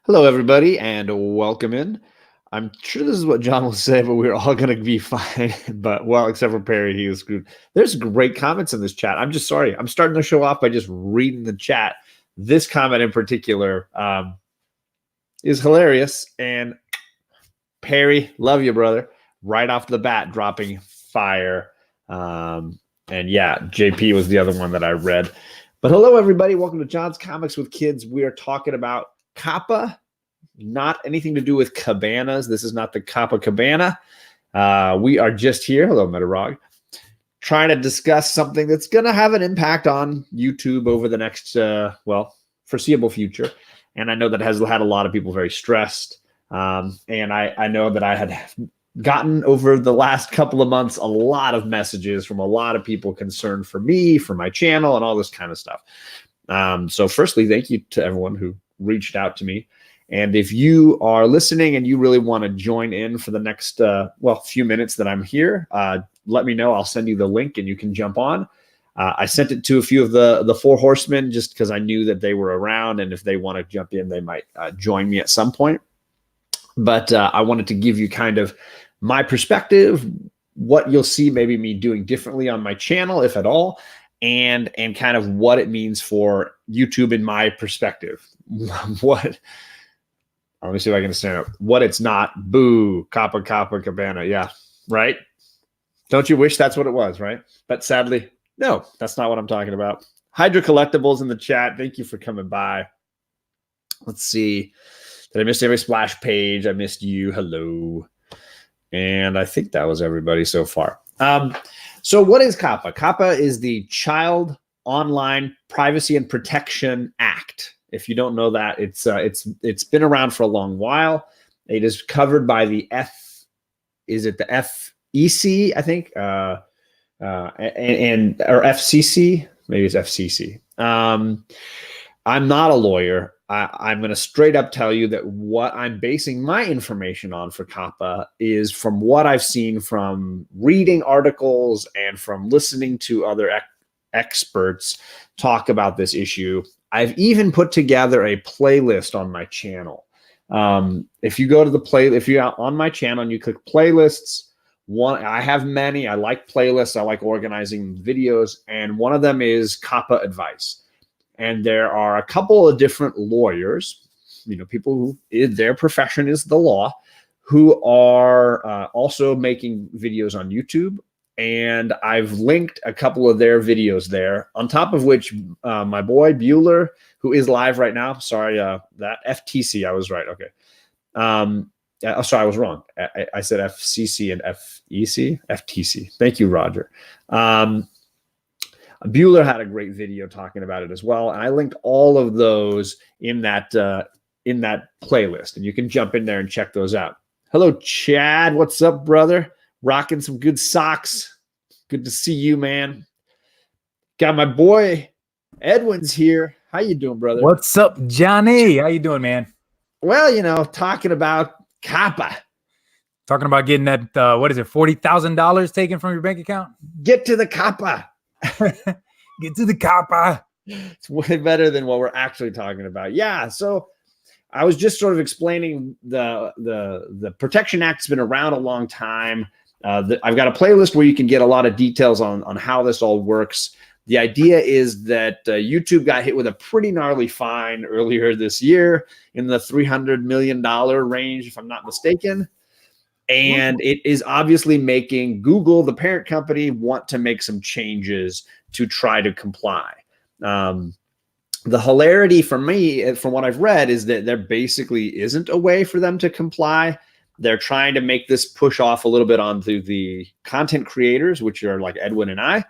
Hello, everybody, and welcome in. I'm sure this is what John will say, but we're all going to be fine. But, well, except for Perry, he was screwed. There's great comments in this chat. I'm just sorry. I'm starting to show off by just reading the chat. This comment in particular is hilarious. And Perry, love you, brother. Right off the bat, dropping fire. And yeah, JP was the other one that I read. But hello, everybody. Welcome to John's Comics with Kids. We are talking about Coppa, not anything to do with cabanas. This is not the Coppa Cabana. We are just here, hello Metarog, trying to discuss something that's going to have an impact on YouTube over the next, foreseeable future. And I know that has had a lot of people very stressed. And I know that I had gotten over the last couple of months a lot of messages from a lot of people concerned for me, for my channel, and all this kind of stuff. So firstly, thank you to everyone who reached out to me. And if you are listening and you really want to join in for the next, few minutes that I'm here, let me know. I'll send you the link and you can jump on. I sent it to a few of the Four Horsemen just because I knew that they were around. And if they want to jump in, they might join me at some point. But I wanted to give you kind of my perspective, what you'll see maybe me doing differently on my channel, if at all, and kind of what it means for YouTube in my perspective. Let me see if I can stand up. What it's not. Boo. Coppa Cabana. Yeah. Right? Don't you wish that's what it was, right? But sadly, no, that's not what I'm talking about. Hydra Collectibles in the chat. Thank you for coming by. Let's see. Did I miss every splash page? I missed you. Hello. And I think that was everybody so far. So what is Coppa? Coppa is the Child Online Privacy and Protection Act. If you don't know that, it's been around for a long while. It is covered by the FEC, I think, or FCC. Maybe it's FCC. I'm not a lawyer. I'm going to straight up tell you that what I'm basing my information on for Coppa is from what I've seen from reading articles and from listening to other experts talk about this issue. I've even put together a playlist on my channel. If you go to if you're on my channel and you click playlists, I have many. I like playlists. I like organizing videos. And one of them is Coppa Advice. And there are a couple of different lawyers, people who their profession is the law, who are also making videos on YouTube. And I've linked a couple of their videos there, on top of which my boy Bueller, who is live right now. Sorry, that FTC, I was right. Okay. Sorry, I was wrong. I said FCC and FEC, FTC. Thank you, Roger. Bueller had a great video talking about it as well. And I linked all of those in that playlist. And you can jump in there and check those out. Hello, Chad. What's up, brother? Rocking some good socks. Good to see you, man. Got my boy Edwin's here. How you doing, brother? What's up, Johnny? How you doing, man? Well, talking about Coppa. Talking about getting that, $40,000 taken from your bank account? Get to the Coppa. Get to the Coppa. It's way better than what we're actually talking about. Yeah, so I was just sort of explaining the Protection Act's been around a long time. I've got a playlist where you can get a lot of details on how this all works. The idea is that YouTube got hit with a pretty gnarly fine earlier this year in the $300 million range, if I'm not mistaken. And it is obviously making Google, the parent company, want to make some changes to try to comply. The hilarity for me, from what I've read, is that there basically isn't a way for them to comply. They're trying to make this push off a little bit onto the content creators, which are like Edwin and I.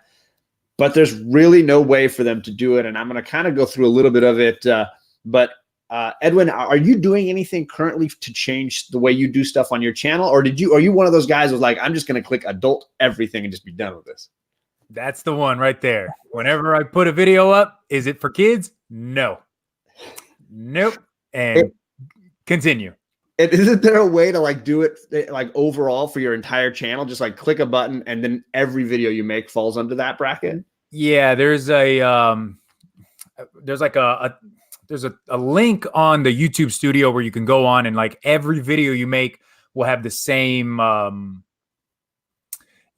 But there's really no way for them to do it. And I'm going to kind of go through a little bit of it. Edwin, are you doing anything currently to change the way you do stuff on your channel? Or are you one of those guys who's like, I'm just going to click adult everything and just be done with this? That's the one right there. Whenever I put a video up, is it for kids? No. Nope. And continue. And isn't there a way to do it overall for your entire channel? Just click a button and then every video you make falls under that bracket? Yeah, there's a a link on the YouTube studio where you can go on and like every video you make will have the same,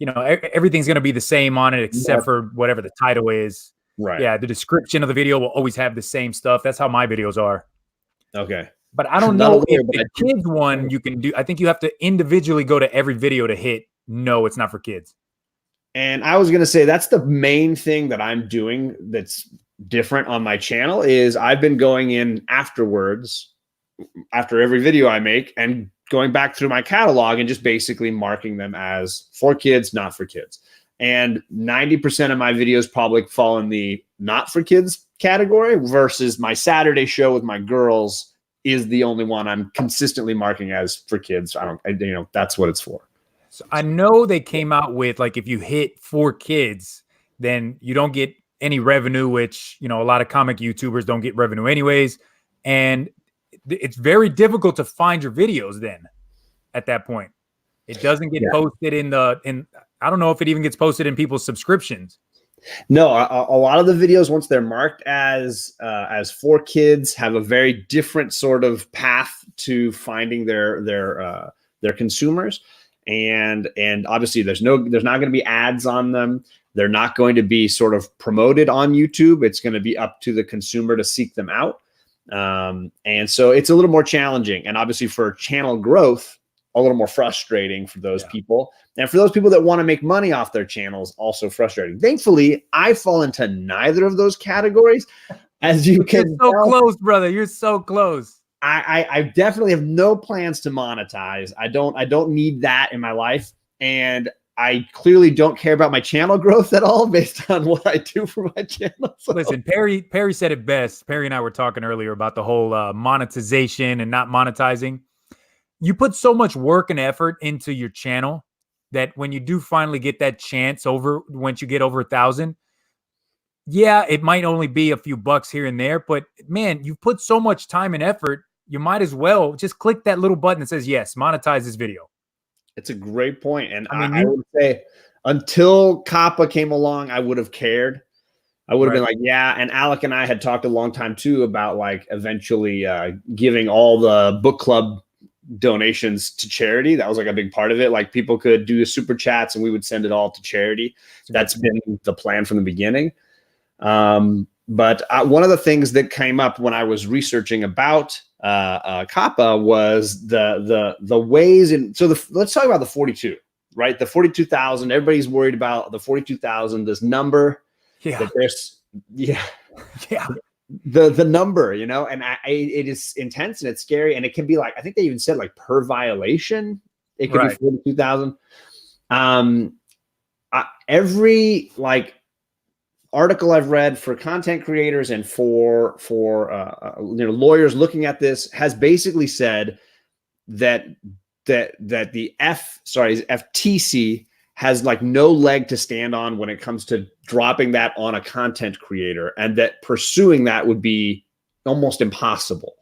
everything's going to be the same on it except for whatever the title is. Right. Yeah. The description of the video will always have the same stuff. That's how my videos are. Okay. But I don't know if the kids one you can do. I think you have to individually go to every video to hit, no, it's not for kids. And I was going to say, that's the main thing that I'm doing that's different on my channel is I've been going in afterwards, after every video I make, and going back through my catalog and just basically marking them as for kids, not for kids. And 90% of my videos probably fall in the not for kids category versus my Saturday show with my girls is the only one I'm consistently marking as for kids. That's what it's for. So I know they came out with like, if you hit 4 kids, then you don't get any revenue, which, a lot of comic YouTubers don't get revenue anyways. And it's very difficult to find your videos then at that point. It doesn't get posted in I don't know if it even gets posted in people's subscriptions. No, a lot of the videos, once they're marked as for kids, have a very different sort of path to finding their consumers. And obviously there's not going to be ads on them. They're not going to be sort of promoted on YouTube. It's going to be up to the consumer to seek them out. And so it's a little more challenging, and obviously for channel growth, a little more frustrating for those people. And for those people that want to make money off their channels, also frustrating. Thankfully, I fall into neither of those categories. As you can tell, close, brother. You're so close. I definitely have no plans to monetize. I don't need that in my life. And I clearly don't care about my channel growth at all based on what I do for my channel. So. Listen, Perry said it best. Perry and I were talking earlier about the whole monetization and not monetizing. You put so much work and effort into your channel that when you do finally get that chance once you get over 1,000, yeah, it might only be a few bucks here and there, but man, you've put so much time and effort, you might as well just click that little button that says, yes, monetize this video. It's a great point. And I would say until Coppa came along, I would have cared. I would have been like, yeah. And Alec and I had talked a long time too about like eventually giving all the book club donations to charity. That was like a big part of it. Like people could do super chats and we would send it all to charity. That's been the plan from the beginning. But one of the things that came up when I was researching about Coppa was the ways in. So let's talk about the 42, right? The 42,000. Everybody's worried about the 42,000. This number. Yeah. That there's the number, and it is intense and it's scary, and it can be like, I think they even said like per violation, it could be 42,000. Every like article I've read for content creators and for lawyers looking at this has basically said that the FTC has like no leg to stand on when it comes to dropping that on a content creator, and that pursuing that would be almost impossible.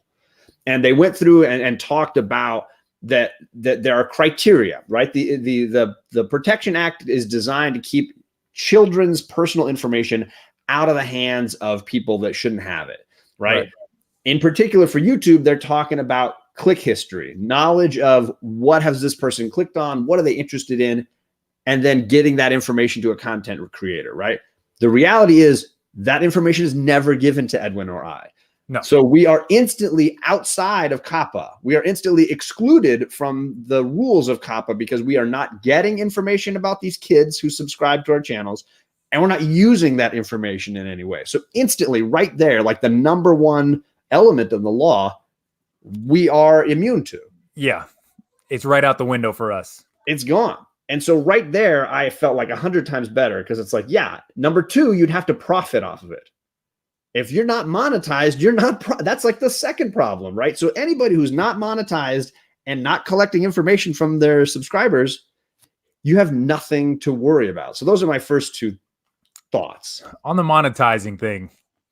And they went through and talked about that there are criteria, right? The Protection Act is designed to keep children's personal information out of the hands of people that shouldn't have it, right? In particular for YouTube, they're talking about click history, knowledge of what has this person clicked on, what are they interested in, and then getting that information to a content creator, right? The reality is that information is never given to Edwin or I. No. So we are instantly outside of Coppa. We are instantly excluded from the rules of Coppa because we are not getting information about these kids who subscribe to our channels, and we're not using that information in any way. So instantly right there, like the number one element of the law, we are immune to. Yeah. It's right out the window for us. It's gone. And so right there, I felt like 100 times better because it's like, yeah, number two, you'd have to profit off of it. If you're not monetized, you're not, that's like the second problem, right? So anybody who's not monetized and not collecting information from their subscribers, you have nothing to worry about. So those are my first two thoughts. On the monetizing thing.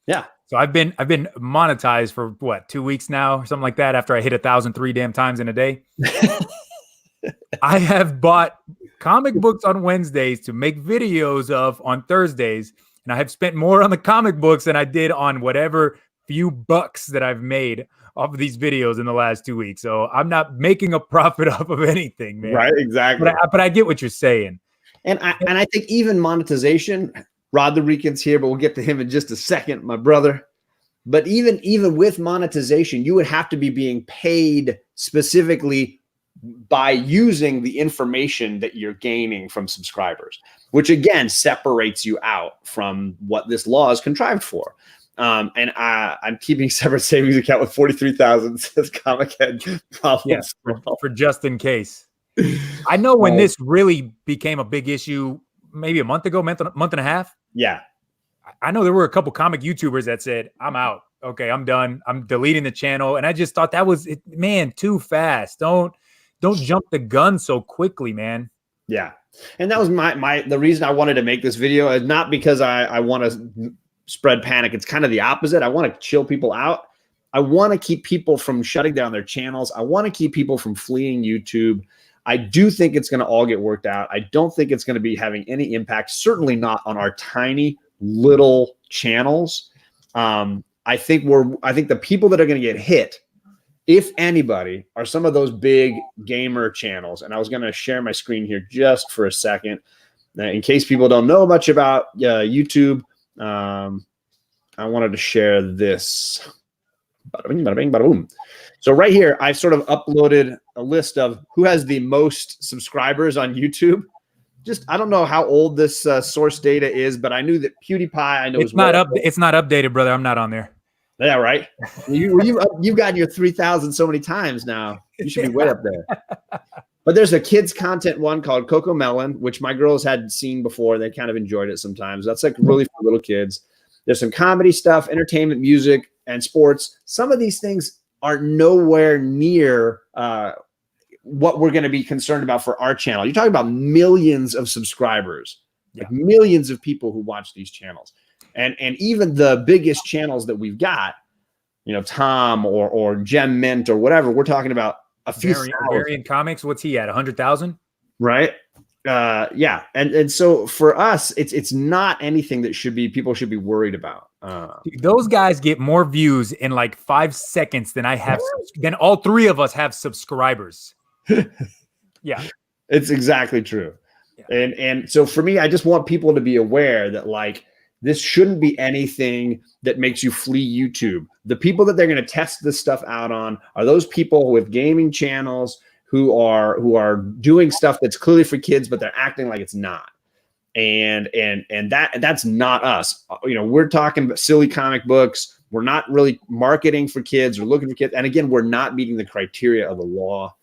Yeah. So I've been monetized for what, 2 weeks now or something like that after I hit 1,003 damn times in a day. I have bought comic books on Wednesdays to make videos of on Thursdays, and I have spent more on the comic books than I did on whatever few bucks that I've made off of these videos in the last 2 weeks. So I'm not making a profit off of anything, man. Right, exactly. But I get what you're saying. And I think even monetization, Rod the Rican's here, but we'll get to him in just a second, my brother. But even with monetization, you would have to be being paid specifically by using the information that you're gaining from subscribers, which again separates you out from what this law is contrived for. And I'm keeping a separate savings account with 43,000, says Comic Head. Yes, for just in case. I know when this really became a big issue, maybe a month ago, month and a half. Yeah. I know there were a couple comic YouTubers that said, I'm out. Okay, I'm done. I'm deleting the channel. And I just thought that was, man, too fast. Don't jump the gun so quickly, man. Yeah. And that was the reason I wanted to make this video is not because I want to spread panic. It's kind of the opposite. I want to chill people out. I want to keep people from shutting down their channels. I want to keep people from fleeing YouTube. I do think it's going to all get worked out. I don't think it's going to be having any impact, certainly not on our tiny little channels. I think the people that are going to get hit, if anybody, are some of those big gamer channels. And I was going to share my screen here just for a second, in case people don't know much about YouTube. I wanted to share this. Bada bing, bada bing, bada boom. So right here, I've sort of uploaded a list of who has the most subscribers on YouTube. Just, I don't know how old this source data is, but I knew that PewDiePie, I know it's not updated, brother. I'm not on there. Yeah, right. You've gotten your 3,000 so many times now. You should be way up there. But there's a kids content one called Coco Melon, which my girls had seen before. They kind of enjoyed it sometimes. That's like really for little kids. There's some comedy stuff, entertainment, music, and sports. Some of these things are nowhere near what we're going to be concerned about for our channel. You're talking about millions of subscribers, like millions of people who watch these channels. And even the biggest channels that we've got, Tom or Gem Mint or whatever, we're talking about a few Variant Comics. What's he at? 100,000? Right. Yeah. And so for us, it's not anything that people should be worried about. Dude, those guys get more views in like 5 seconds than I have, than all three of us have subscribers. Yeah. It's exactly true. Yeah. And so for me, I just want people to be aware that like, this shouldn't be anything that makes you flee YouTube. The people that they're going to test this stuff out on are those people with gaming channels who are doing stuff that's clearly for kids, but they're acting like it's not. And that's not us. We're talking about silly comic books. We're not really marketing for kids or looking for kids. And again, we're not meeting the criteria of the law.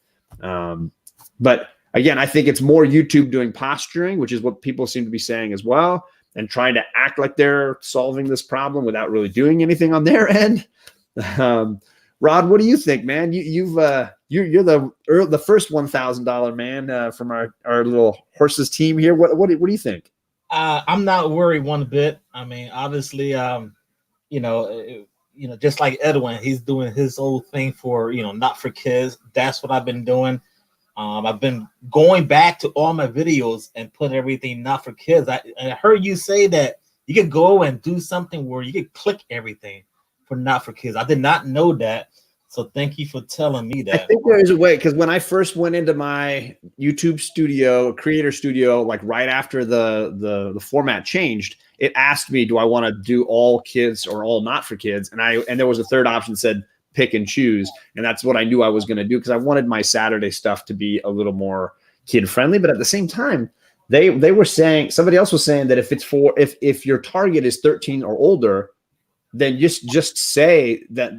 But again, I think it's more YouTube doing posturing, which is what people seem to be saying as well, and trying to act like they're solving this problem without really doing anything on their end. Rod, what do you think, man? You're the first $1,000 man from our little horses team here. What do you think? I'm not worried one bit. I mean, obviously, just like Edwin, he's doing his old thing for not for kids. That's what I've been doing. I've been going back to all my videos and put everything not for kids. I heard you say that you could go and do something where you could click everything for not for kids. I did not know that. So thank you for telling me that. I think there is a way, because when I first went into my YouTube studio, creator studio, like right after the format changed, it asked me, do I want to do all kids or all not for kids? And there was a third option that said pick and choose. And that's what I knew I was going to do, because I wanted my Saturday stuff to be a little more kid friendly. But at the same time, they were saying, somebody else was saying that if your target is 13 or older, then just say that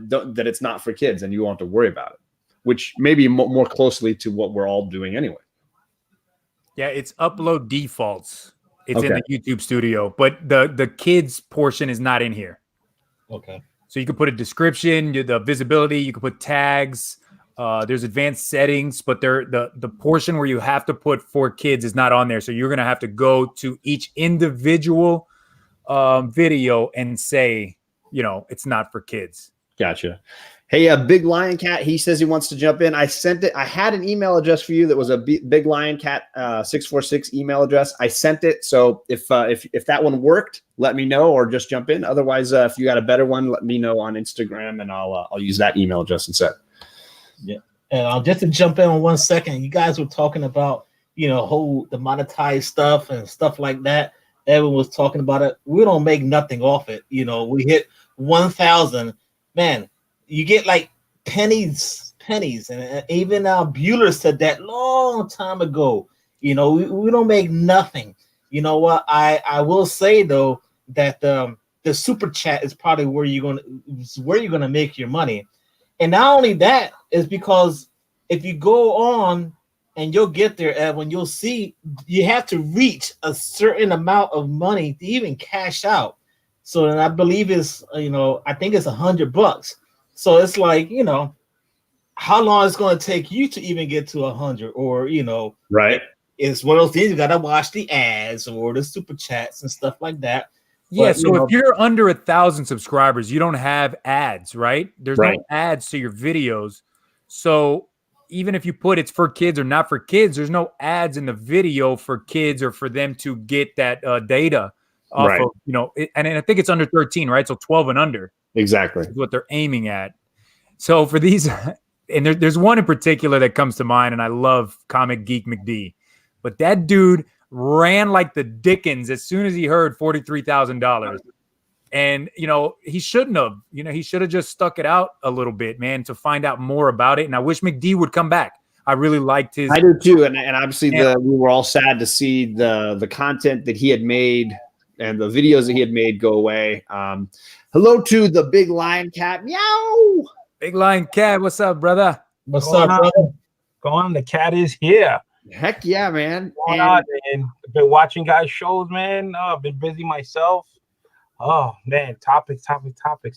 it's not for kids and you won't have to worry about it, which may be more closely to what we're all doing anyway. Yeah, it's upload defaults. It's in the YouTube studio, but the kids portion is not in here. Okay. So you can put a description, the visibility, you can put tags. There's advanced settings, but the portion where you have to put for kids is not on there. So you're going to have to go to each individual video and say, it's not for kids. Gotcha. Hey, Big Lion Cat, he says he wants to jump in. I sent it. I had an email address for you that was a Big Lion Cat 646 email address. I sent it. So if that one worked, let me know or just jump in. Otherwise, if you got a better one, let me know on Instagram and I'll use that email address instead. Yeah. And just to jump in on 1 second, you guys were talking about, the monetized stuff and stuff like that. Everyone was talking about it. We don't make nothing off it. We hit 1,000. Man, you get like pennies. And even Bueller said that long time ago. We don't make nothing. You know what? I will say though that the super chat is probably where you're gonna make your money. And not only that is because if you go on and you'll get there, Edwin, you'll see you have to reach a certain amount of money to even cash out. So then I believe it's, I think it's $100. So it's like, how long it's going to take you to even get to 100 or, right. It's one of those things you got to watch the ads or the super chats and stuff like that. Yeah. But, so if you're under 1,000 subscribers, you don't have ads, right? There's no ads to your videos. So even if you put it's for kids or not for kids, there's no ads in the video for kids or for them to get that data off of, and I think it's under 13, right? So 12 and under. Exactly. Is what they're aiming at. So for these, and there's one in particular that comes to mind, and I love Comic Geek McD. But that dude ran like the Dickens as soon as he heard $43,000. And, he shouldn't have. He should have just stuck it out a little bit, man, to find out more about it. And I wish McD would come back. I really liked his. I do too. And obviously we were all sad to see the content that he had made and the videos that he had made go away. Hello to the Big Lion Cat. Meow. Big Lion Cat. What's up, brother? What's up, brother? Go on. The cat is here. Heck yeah, man. Going on, man. I've been watching guys' shows, man. I've been busy myself. Oh, man. Topics,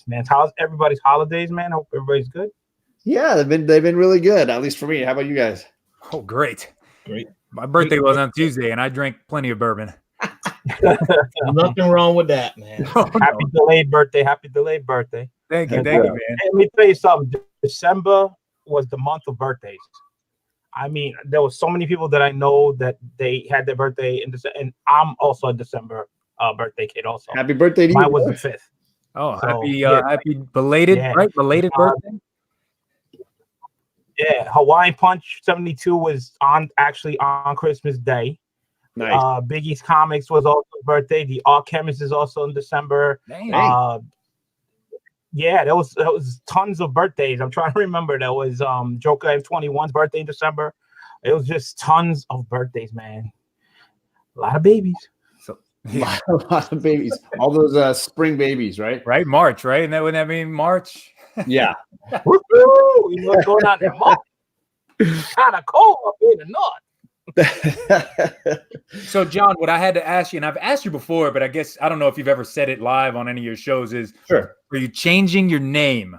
man. How's everybody's holidays, man? I hope everybody's good. Yeah, they've been really good, at least for me. How about you guys? Oh, great. Great. My birthday was on Tuesday, and I drank plenty of bourbon. Nothing wrong with that, man. Happy delayed birthday. Thank you, man. Hey, let me tell you something. December was the month of birthdays. I mean, there was so many people that I know that they had their birthday in December, and I'm also a December birthday kid. Also, happy birthday to you. Mine was the 5th. Oh, so, happy belated, right? Belated birthday. Yeah, Hawaiian Punch 72 was actually on Christmas Day. Nice. Biggie's Comics was also his birthday. The Alchemist is also in December. Yeah, there was tons of birthdays. I'm trying to remember. There was Joker M21's birthday in December. It was just tons of birthdays, man. A lot of babies. So a lot of babies. All those spring babies, right? Right, March, right? And wouldn't that mean March? Yeah. You know what's going on in March? Kind of cold up in the north. So, John, what I had to ask you, and I've asked you before, but I guess I don't know if you've ever said it live on any of your shows, is sure. Are you changing your name?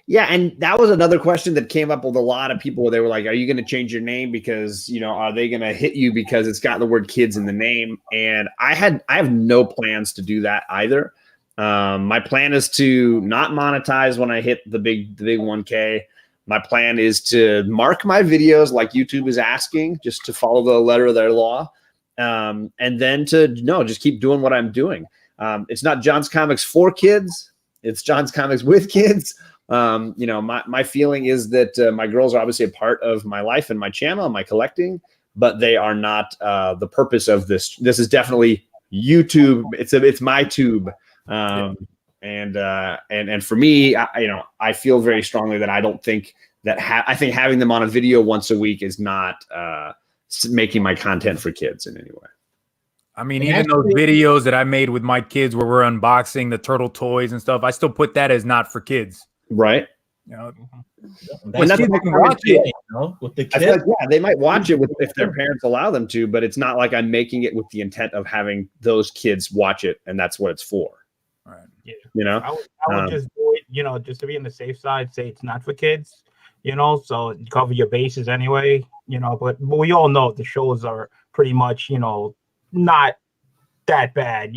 Yeah, and that was another question that came up with a lot of people. They were like, are you going to change your name because, are they going to hit you because it's got the word kids in the name? And I have no plans to do that either. My plan is to not monetize when I hit the big 1K. My plan is to mark my videos like YouTube is asking, just to follow the letter of their law. And then just keep doing what I'm doing. It's not John's Comics for kids. It's John's Comics with kids. My feeling is that my girls are obviously a part of my life and my channel and my collecting, but they are not the purpose of this. This is definitely YouTube. It's my tube. And for me, I feel very strongly that I don't think that I think having them on a video once a week is not making my content for kids in any way. I mean, even those videos that I made with my kids where we're unboxing the turtle toys and stuff, I still put that as not for kids. Right. That's kids can watch it. With the kids. Yeah, they might watch it if their parents allow them to, but it's not like I'm making it with the intent of having those kids watch it, and that's what it's for. Right. Yeah. I would just do it, just to be on the safe side, say it's not for kids, so you cover your bases anyway, but we all know the shows are pretty much, not that bad,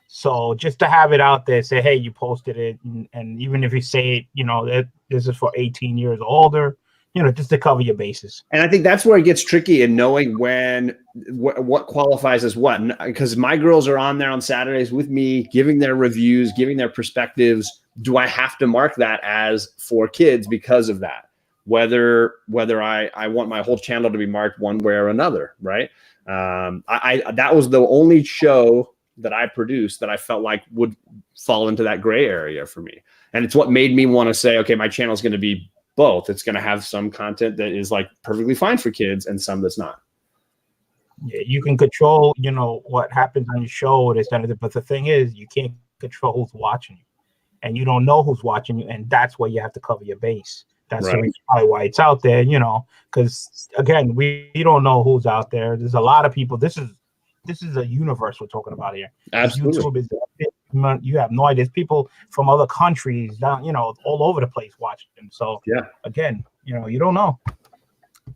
So just to have it out there, say, hey, you posted it, and even if you say, that this is for 18 years older, just to cover your bases. And I think that's where it gets tricky in knowing what qualifies as what. Because my girls are on there on Saturdays with me, giving their reviews, giving their perspectives. Do I have to mark that as for kids because of that? Whether I want my whole channel to be marked one way or another, right? That was the only show that I produced that I felt like would fall into that gray area for me. And it's what made me want to say, okay, my channel is going to be both. It's going to have some content that is like perfectly fine for kids and some that's not. Yeah, you can control, what happens on your show, but the thing is, you can't control who's watching you, and you don't know who's watching you, and that's where you have to cover your base. That's the reason why it's out there, because again, we don't know who's out there. There's a lot of people. This is a universe we're talking about here. Absolutely. YouTube is, you have no idea. There's people from other countries down, all over the place watching them. So again, you don't know.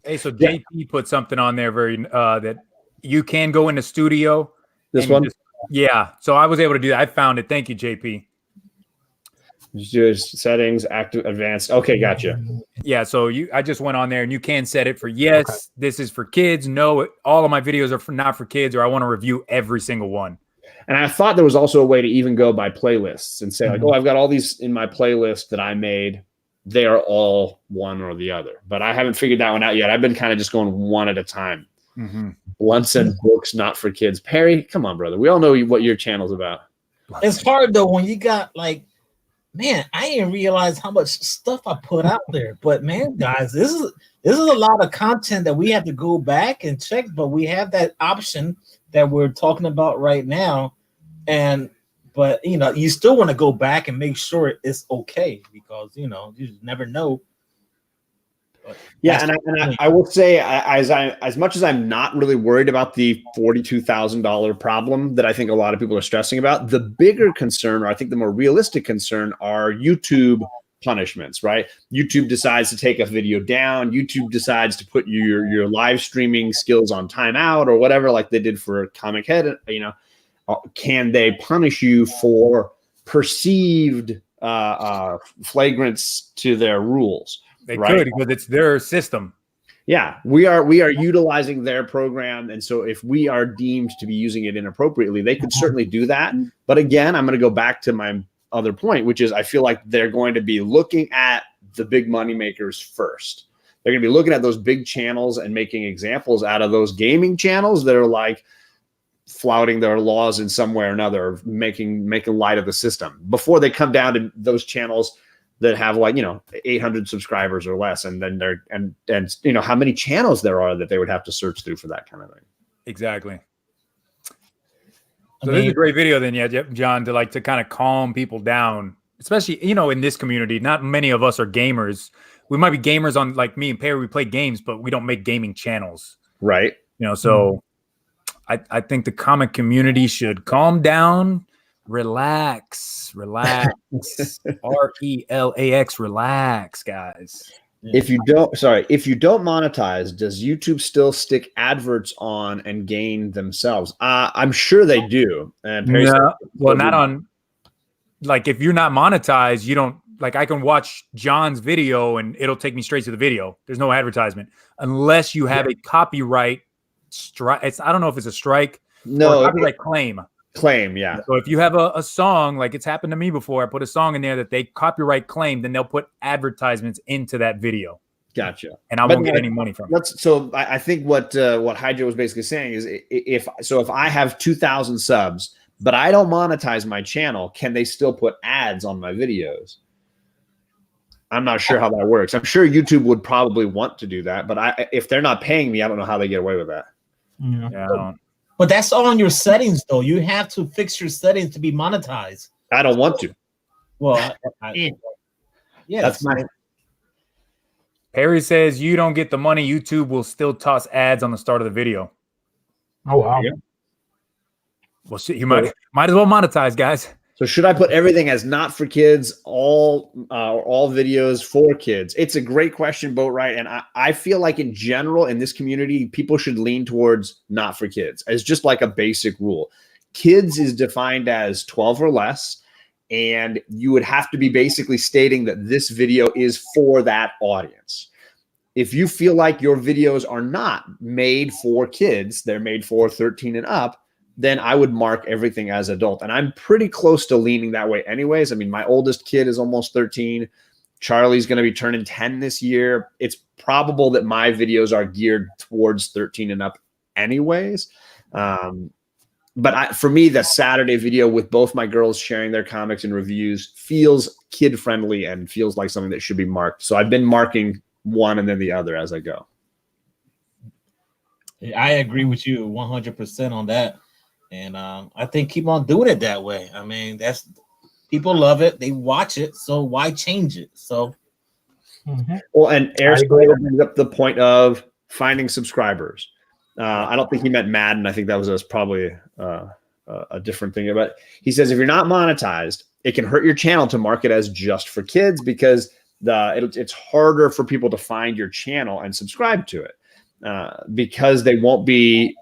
Hey, so JP put something on there that you can go in the studio. This one? So I was able to do that. I found it. Thank you, JP. Just settings, active, advanced. Okay, gotcha. Yeah, so I just went on there and you can set it for yes, this is for kids. No, all of my videos are not for kids, or I want to review every single one. And I thought there was also a way to even go by playlists and say like, oh, I've got all these in my playlist that I made. They are all one or the other. But I haven't figured that one out yet. I've been kind of just going one at a time. Blunts and books, not for kids. Perry, come on, brother. We all know what your channel's about. It's hard though when you got like, man, I didn't realize how much stuff I put out there. But man, guys, this is a lot of content that we have to go back and check. But we have that option that we're talking about right now, but you still want to go back and make sure it's okay, because you just never know. Yeah, and I will say, as much as I'm not really worried about the $42,000 problem that I think a lot of people are stressing about, the bigger concern, or I think the more realistic concern, are YouTube punishments, right? YouTube decides to take a video down. YouTube decides to put your live streaming skills on timeout or whatever, like they did for Comic Head. Can they punish you for perceived flagrants to their rules? They could, because it's their system. Yeah, we are utilizing their program, and so if we are deemed to be using it inappropriately, they could certainly do that. But again, I'm going to go back to my other point, which is I feel like they're going to be looking at the big money makers first. They're going to be looking at those big channels and making examples out of those gaming channels that are like flouting their laws in some way or another, making light of the system, before they come down to those channels that have 800 subscribers or less, and then and how many channels there are that they would have to search through for that kind of thing. Exactly. So this is a great video then, John, to kind of calm people down, especially, in this community. Not many of us are gamers. We might be gamers on, like me and Perry, we play games, but we don't make gaming channels. Right. So I think the comic community should calm down, relax, relax, RELAX, relax, guys. If you don't monetize, does YouTube still stick adverts on and gain themselves? I'm sure they do. And not on, like, if you're not monetized, you don't, like, I can watch John's video and it'll take me straight to the video. There's no advertisement unless you have a copyright strike. I don't know if it's a strike. No, copyright claim. Yeah. So if you have a song, like it's happened to me before, I put a song in there that they copyright claim, then they'll put advertisements into that video. Gotcha. And I won't get any money from it. So I think what Hydra was basically saying is, if I have 2,000 subs, but I don't monetize my channel, can they still put ads on my videos? I'm not sure how that works. I'm sure YouTube would probably want to do that, but if they're not paying me, I don't know how they get away with that. Yeah, I don't. But that's all in your settings, though. You have to fix your settings to be monetized. I don't want to. Well, that's my. Perry says you don't get the money, YouTube will still toss ads on the start of the video. Oh wow. Yeah. Well, shit, you might as well monetize, guys. So should I put everything as not for kids, all videos for kids? It's a great question, Boatwright. And I feel like in general, in this community, people should lean towards not for kids as just like a basic rule. Kids is defined as 12 or less, and you would have to be basically stating that this video is for that audience. If you feel like your videos are not made for kids, they're made for 13 and up, then I would mark everything as adult. And I'm pretty close to leaning that way anyways. I mean, my oldest kid is almost 13. Charlie's going to be turning 10 this year. It's probable that my videos are geared towards 13 and up anyways. But for me, the Saturday video with both my girls sharing their comics and reviews feels kid-friendly and feels like something that should be marked. So I've been marking one and then the other as I go. I agree with you 100% on that. And I think keep on doing it that way. I mean, that's people love it. They watch it. So why change it? So. Well, and Eric brings up the point of finding subscribers. I don't think he meant Madden. I think that was probably a different thing. But he says if you're not monetized, it can hurt your channel to market as just for kids because it's harder for people to find your channel and subscribe to it because they won't be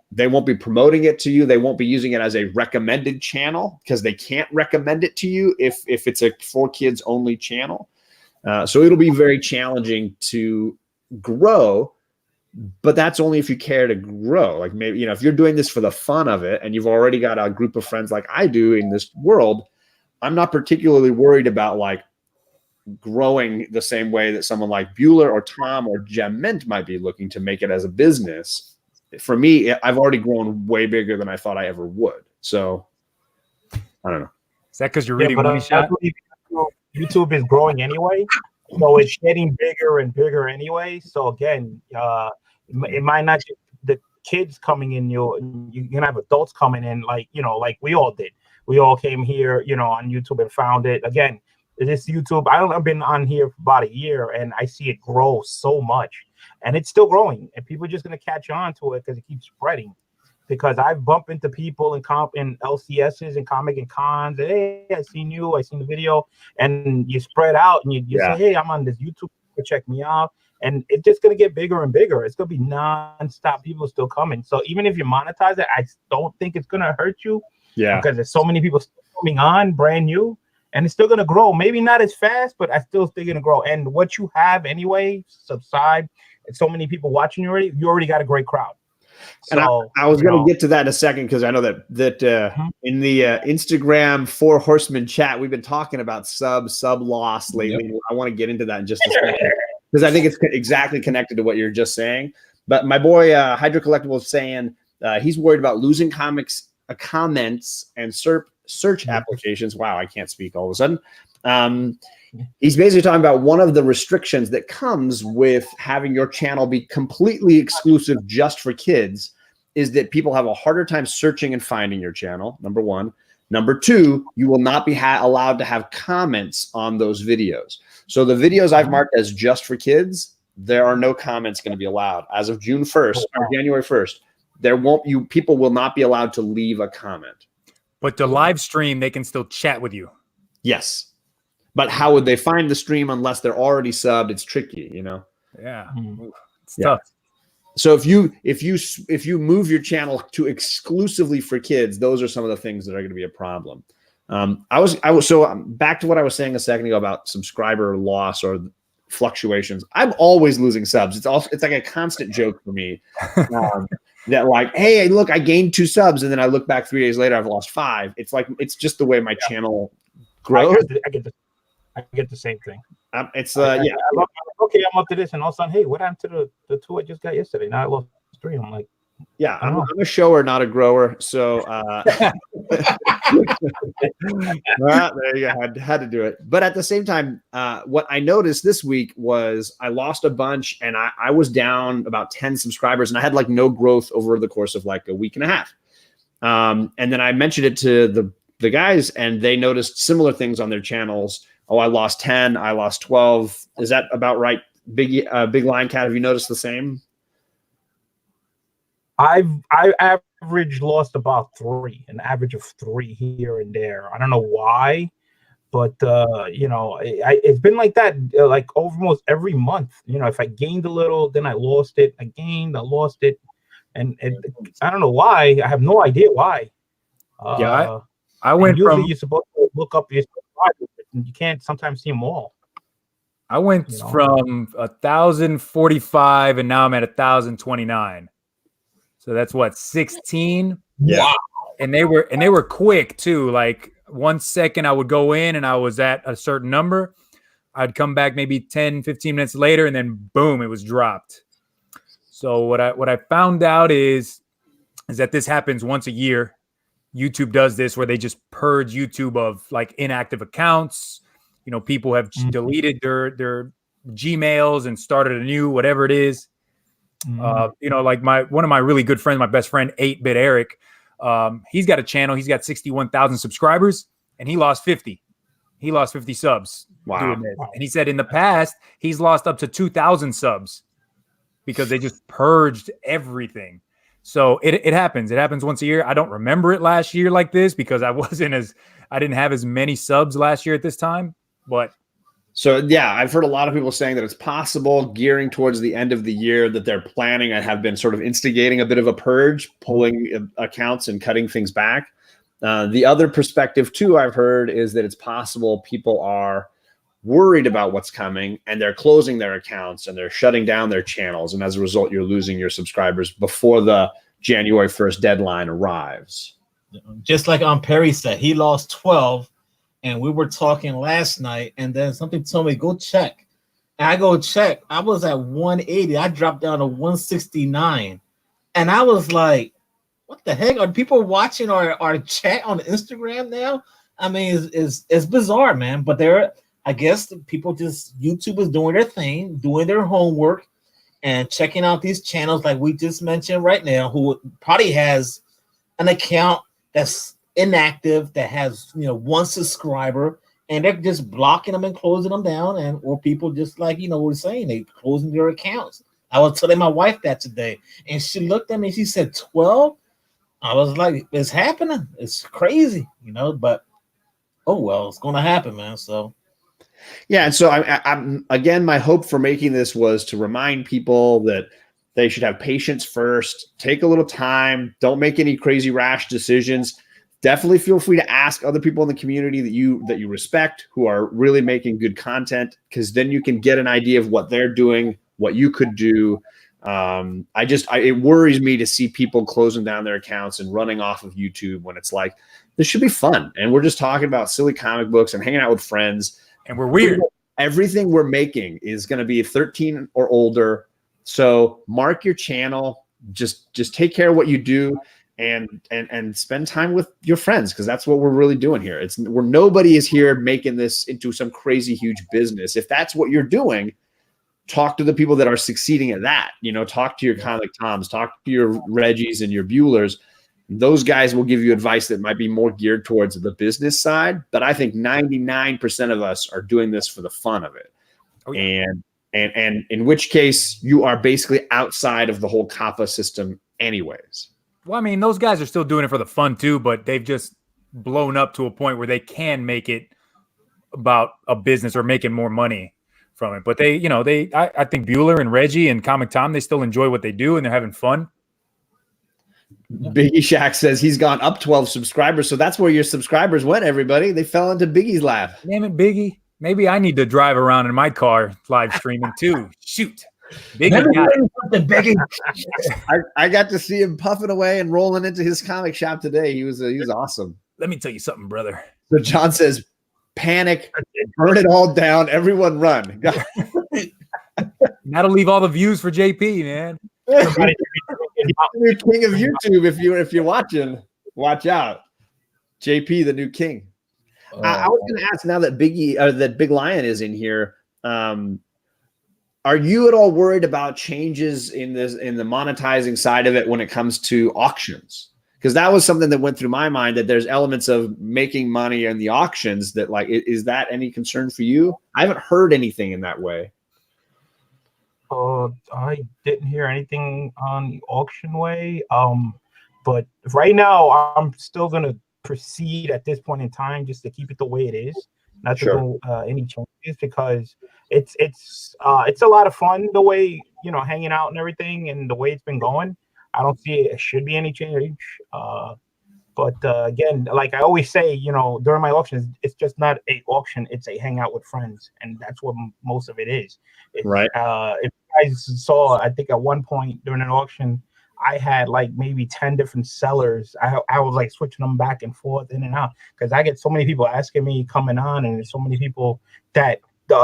promoting it to you. They won't be using it as a recommended channel because they can't recommend it to you if it's a for kids only channel. So it'll be very challenging to grow. But that's only if you care to grow. Like maybe, if you're doing this for the fun of it and you've already got a group of friends like I do in this world, I'm not particularly worried about like growing the same way that someone like Bueller or Tom or Gem Mint might be looking to make it as a business. For me, I've already grown way bigger than I thought I ever would. So I don't know. Is that because you're reading Money Shot? YouTube is growing anyway. So it's getting bigger and bigger anyway. So again, it might not just the kids coming in. You're gonna have adults coming in, like we all did. We all came here, on YouTube and found it. Again, this YouTube. I've been on here for about a year, and I see it grow so much, and it's still growing. And people are just gonna catch on to it because it keeps spreading. Because I've bumped into people in LCSs and comic and cons. Hey, I seen the video, and you spread out and you say, hey, I'm on this YouTube. Check me out, and it's just gonna get bigger and bigger. It's gonna be nonstop. People still coming. So even if you monetize it, I don't think it's gonna hurt you. Yeah, because there's so many people still coming on, brand new, and it's still gonna grow. Maybe not as fast, but I still gonna grow. And what you have anyway, subside, and so many people watching you already got a great crowd. And so, I was going to get to that in a second because I know that in the Instagram Four Horsemen chat, we've been talking about sub loss lately. Yep. I want to get into that in just a second because I think it's exactly connected to what you're just saying. But my boy Hydro Collectible is saying he's worried about losing comments and search applications. Wow, I can't speak all of a sudden. He's basically talking about one of the restrictions that comes with having your channel be completely exclusive just for kids is that people have a harder time searching and finding your channel, number one. Number two, you will not be allowed to have comments on those videos. So the videos I've marked as just for kids, there are no comments going to be allowed. As of June 1st or January 1st, people will not be allowed to leave a comment. But to live stream, they can still chat with you. Yes. But how would they find the stream unless they're already subbed? It's tricky, Yeah, it's tough. So if you move your channel to exclusively for kids, those are some of the things that are going to be a problem. So back to what I was saying a second ago about subscriber loss or fluctuations. I'm always losing subs. It's like a constant joke for me. That like, hey, look, I gained 2 subs, and then I look back 3 days later, I've lost 5. It's like it's just the way my channel grows. I get the same thing. It's okay, I'm up to this, and all of a sudden, hey, what happened to the 2 I just got yesterday? Now I lost 3. I'm like, yeah, I'm a shower, not a grower. So well, there you go. I had to do it. But at the same time, what I noticed this week was I lost a bunch, and I was down about 10 subscribers, and I had like no growth over the course of like a week and a half. And then I mentioned it to the guys, and they noticed similar things on their channels. Oh, I lost 10. I lost 12. Is that about right? Big Lion Cat, have you noticed the same? I average lost about 3, an average of 3 here and there. I don't know why, but it's been like that like almost every month. If I gained a little, then I lost it. I gained, I lost it, and I don't know why. I have no idea why. Yeah, I And went usually from you're supposed to look up your subscribers, and you can't sometimes see them all. I went You know? from 1,045 and now I'm at 1,029. So that's what, 16? Yeah. Wow. And they were quick too. Like 1 second I would go in and I was at a certain number. I'd come back maybe 10, 15 minutes later and then boom, it was dropped. So what I found out is that this happens once a year. YouTube does this where they just purge YouTube of like inactive accounts. You know, people have deleted their Gmails and started a new whatever it is. You know, like one of my really good friends, my best friend, 8-Bit Eric, he's got a channel. He's got 61,000 subscribers and he lost 50. He lost 50 subs doing this. And he said in the past, he's lost up to 2,000 subs because they just purged everything. So it happens. It happens once a year. I don't remember it last year like this because I didn't have as many subs last year at this time. But so yeah, I've heard a lot of people saying that it's possible gearing towards the end of the year that they're planning and have been sort of instigating a bit of a purge, pulling accounts and cutting things back. The other perspective too I've heard is that it's possible people are worried about what's coming and they're closing their accounts and they're shutting down their channels. And as a result, you're losing your subscribers before the January 1st deadline arrives. Just like Perry said, he lost 12 and we were talking last night and then something told me, go check. And I go check. I was at 180. I dropped down to 169. And I was like, what the heck? Are people watching our chat on Instagram now? I mean, it's bizarre, man. But I guess people YouTube is doing their thing, doing their homework, and checking out these channels like we just mentioned right now, who probably has an account that's inactive, that has 1 subscriber, and they're just blocking them and closing them down, or people just like we're saying, they closing their accounts. I was telling my wife that today, and she looked at me. She said 12. I was like, it's happening. It's crazy, but oh well, it's gonna happen, man. So. Yeah, and so I'm again, my hope for making this was to remind people that they should have patience first, take a little time, don't make any crazy rash decisions. Definitely feel free to ask other people in the community that you respect, who are really making good content, because then you can get an idea of what they're doing, what you could do. It worries me to see people closing down their accounts and running off of YouTube when it's like, this should be fun. And we're just talking about silly comic books and hanging out with friends. And we're weird. Everything we're making is going to be 13 or older. So mark your channel. Just take care of what you do and spend time with your friends, because that's what we're really doing here. Nobody is here making this into some crazy huge business. If that's what you're doing, talk to the people that are succeeding at that. Talk to your Comic Toms, talk to your Reggies and your Buellers. Those guys will give you advice that might be more geared towards the business side, but I think 99% of us are doing this for the fun of it. Oh, yeah. And in which case you are basically outside of the whole Coppa system anyways. Well, I mean, those guys are still doing it for the fun too, but they've just blown up to a point where they can make it about a business or making more money from it. But I think Bueller and Reggie and Comic Tom, they still enjoy what they do and they're having fun. Biggie Shack says he's gone up 12 subscribers. So that's where your subscribers went, everybody. They fell into Biggie's lap. Damn it, Biggie. Maybe I need to drive around in my car live streaming too. Shoot. Biggie. I got to see him puffing away and rolling into his comic shop today. He was awesome. Let me tell you something, brother. So John says, panic, burn it all down, everyone run. That'll leave all the views for JP, man. New king of YouTube. If you're watching, watch out. JP, the new king. I was going to ask, now that Big Lion is in here, are you at all worried about changes in the monetizing side of it when it comes to auctions? Because that was something that went through my mind, that there's elements of making money in the auctions that, like, is that any concern for you? I haven't heard anything in that way. I didn't hear anything on the auction way. But right now I'm still gonna proceed at this point in time just to keep it the way it is, not to do any changes, because it's a lot of fun the way, hanging out and everything, and the way it's been going. I don't see it should be any change. But again, like I always say, during my auctions, it's just not a auction; it's a hangout with friends, and that's what most of it is. It's, Right. If you guys saw, I think at one point during an auction, I had like maybe 10 different sellers. I was like switching them back and forth, in and out, because I get so many people asking me coming on, and there's so many people that